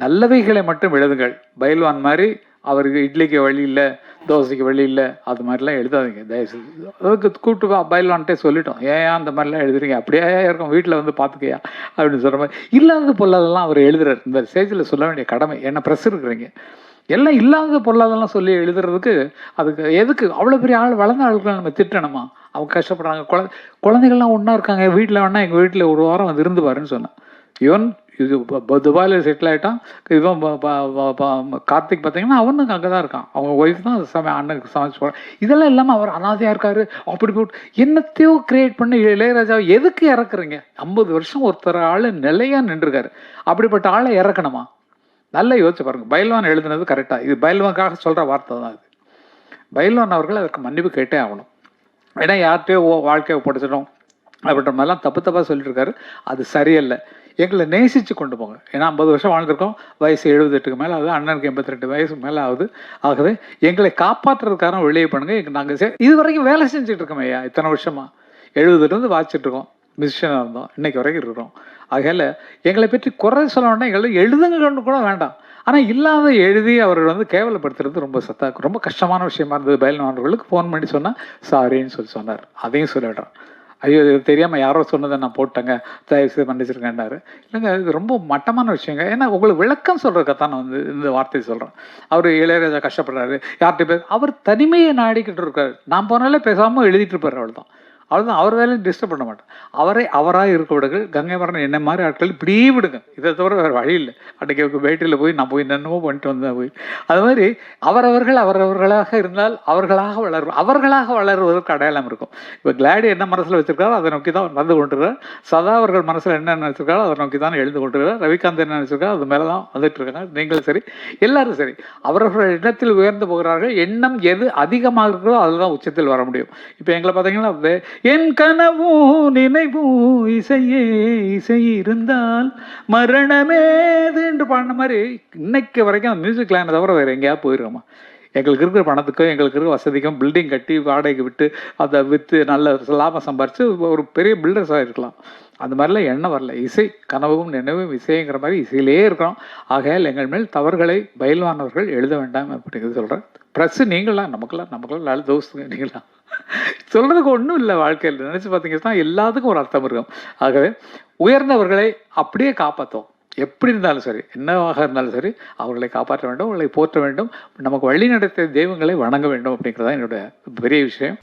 நல்லவைகளை மட்டும் எழுதுங்கள். பயில்வான் மாதிரி அவருக்கு இட்லிக்கு வழி இல்லை, தோசைக்கு வழி இல்லை, அது மாதிரிலாம் எழுதாதீங்க தயவுசெய்து. அதுக்கு கூப்பிட்டு பயில்வான்ட்டே சொல்லிட்டோம், ஏன் அந்த மாதிரிலாம் எழுதுறீங்க, அப்படியே இருக்கும் வீட்டில் வந்து பார்த்துக்கையா அப்படின்னு சொல்கிற மாதிரி. இல்லாதது பொல்லாதெல்லாம் அவர் எழுதுறாரு. இந்த ஸ்டேஜில் சொல்ல வேண்டிய கடமை, என்ன ப்ரெஸ் இருக்கிறீங்க, எல்லாம் இல்லாத பொல்லாதெல்லாம் சொல்லி எழுதுறதுக்கு அதுக்கு எதுக்கு அவ்வளோ பெரிய ஆள், வளர்ந்த ஆளுக்களை நம்ம திட்டணுமா? அவங்க கஷ்டப்படுறாங்க. குழந்தைகள்லாம் ஒன்றா இருக்காங்க வீட்டில், வேணா எங்கள் வீட்டில் ஒரு வாரம் வந்து இருந்து பாருன்னு சொன்னேன். ஈவன் இது துபாயில் செட்டில் ஆகிட்டான். இவன் கார்த்திக் பார்த்தீங்கன்னா அவனுக்கு அங்கே தான் இருக்கான். அவங்க ஒய்ஃப் தான் அண்ணனுக்கு சமைச்சு போகிறான். இதெல்லாம் இல்லாமல் அவர் அனாதையாக இருக்காரு. அப்படி போட்டு என்னத்தையோ கிரியேட் பண்ணி இளையராஜாவை எதுக்கு இறக்குறீங்க? 50 வருஷம் ஒருத்தர் ஆள் நிலையாக நின்றுருக்காரு. அப்படிப்பட்ட ஆளை இறக்கணுமா? நல்லா யோசிச்சு பாருங்கள். பயில்வான் எழுதுனது கரெக்டாக, இது பயில்வானுக்காக சொல்கிற வார்த்தை தான் இது. பயில்வான் அவர்கள் அதற்கு மன்னிப்பு கேட்டே ஆகணும். ஏன்னா யார்கிட்டயோ வாழ்க்கையை படிச்சிடும் அப்படின்ற மாதிரிலாம் தப்பு தப்பாக சொல்லிட்டு இருக்காரு. அது சரியில்லை. எங்களை நேசித்து கொண்டு போங்க. ஏன்னா 50 வருஷம் வாழ்ந்திருக்கோம், வயசு 78க்கு மேலே ஆகுது, அண்ணனுக்கு 82 வயசுக்கு மேலே ஆகுது. ஆகவே எங்களை காப்பாற்றுறதுக்கான வெளியே பண்ணுங்க. நாங்கள் இது வரைக்கும் வேலை செஞ்சுட்டு இருக்கோம் ஐயா, இத்தனை வருஷமா 70லேருந்து வாச்சிட்டு இருக்கோம், மியூசிஷியனாக இருந்தோம், இன்னைக்கு வரைக்கும் இருக்கிறோம். ஆகையில் எங்களை பற்றி குறை சொல்ல வேண்டாம், எங்களை எழுதுங்கன்னு கூட வேண்டாம். ஆனால் இல்லாத எழுதி அவர்கள் வந்து கேவலப்படுத்துறது ரொம்ப கஷ்டமான விஷயமா இருந்தது. பயில்வான்களுக்கு ஃபோன் பண்ணி சொன்னால் சாரின்னு சொன்னார். அதையும் சொல்லிடுறேன். ஐயோ இது தெரியாமல் யாரோ சொன்னதை நான் போட்டேங்க, தயவுசெய்து மன்னிச்சிருக்கேன்டாரு. இல்லைங்க, இது ரொம்ப மட்டமான விஷயங்க. ஏன்னா உங்களுக்கு விளக்கம் சொல்கிறதுக்காக நான் வந்து இந்த வார்த்தையை சொல்கிறேன். அவர் இளையராஜா கஷ்டப்படுறாரு, யார்கிட்ட அவர் தனிமையை நாடிக்கிட்டு இருக்காரு. நான் போனாலே பேசாமல் எழுதிட்டு இருப்பார், அவ்வளோதான். அவர் வேலையும் டிஸ்டர்ப் பண்ண மாட்டேன். அவராக இருக்க விடுங்க. கங்கை மரணம் என்ன மாதிரி ஆட்கள் இப்படியே விடுங்க. இதை தவிர வேறு வழி இல்லை. அன்றைக்கி பேட்டியில் போய் நான் போய் என்னென்னமோ பண்ணிட்டு வந்தேன் போய். அது மாதிரி அவரவர்களாக இருந்தால் அவர்களாக வளருவதற்கு அடையாளம் இருக்கும். இப்போ கிளாடி என்ன மனசில் வச்சிருக்காரோ அதை நோக்கி தான் நடந்து கொண்டிருக்கார். சதா அவர்கள் மனசில் என்ன நினச்சிருக்காரோ அதை நோக்கி தான் எழுந்து கொண்டிருக்கார். ரவிகாந்த் என்ன நினச்சிருக்காரோ அது மேலே தான் வந்துட்டு இருக்காங்க. நீங்களும் சரி, எல்லாரும் சரி, அவர்கள் எண்ணத்தில் உயர்ந்து போகிறார்கள். எண்ணம் எது அதிகமாக இருக்கிறதோ அதில் தான் உச்சத்தில் வர முடியும். இப்போ எங்களை பார்த்தீங்கன்னா என் கனவும் நினைவும் இசையே இசை இருந்தால் மரணமேது என்று பாடின மாதிரி இன்னைக்கு வரைக்கும் அந்த மியூசிக் லைனை தவிர வேறு எங்கேயாவது போயிருக்கோமா? எங்களுக்கு இருக்கிற பணத்துக்கும் எங்களுக்கு இருக்கிற வசதிக்கும் பில்டிங் கட்டி வாடகைக்கு விட்டு அதை விற்று நல்ல லாபம் சம்பாரித்து ஒரு பெரிய பில்டர்ஸாக இருக்கலாம். அந்த மாதிரிலாம் எண்ணம் வரல. இசை கனவும் நினைவும் இசைங்கிற மாதிரி இசையிலே இருக்கிறோம். ஆகையால் எங்கள் மேல் தவறுகளை பயில்வானவர்கள் எழுத வேண்டாம் அப்படிங்கிறது சொல்கிறேன். ப்ரெஸ்ஸு நீங்களாம் நமக்கெல்லாம் நல்ல தோஸ்துங்க. நீங்களாம் சொல்கிறதுக்கு ஒன்றும் இல்லை. வாழ்க்கையில் நினச்சி பார்த்தீங்கன்னா எல்லாத்துக்கும் ஒரு அர்த்தம் இருக்கும். ஆகவே உயர்ந்தவர்களை அப்படியே காப்பாற்றும். எப்படி இருந்தாலும் சரி, என்னவாக இருந்தாலும் சரி, அவர்களை காப்பாற்ற வேண்டும், அவர்களை போற்ற வேண்டும், நமக்கு வழி நடத்திய தெய்வங்களை வணங்க வேண்டும் அப்படிங்கிறதான் என்னோட பெரிய விஷயம்.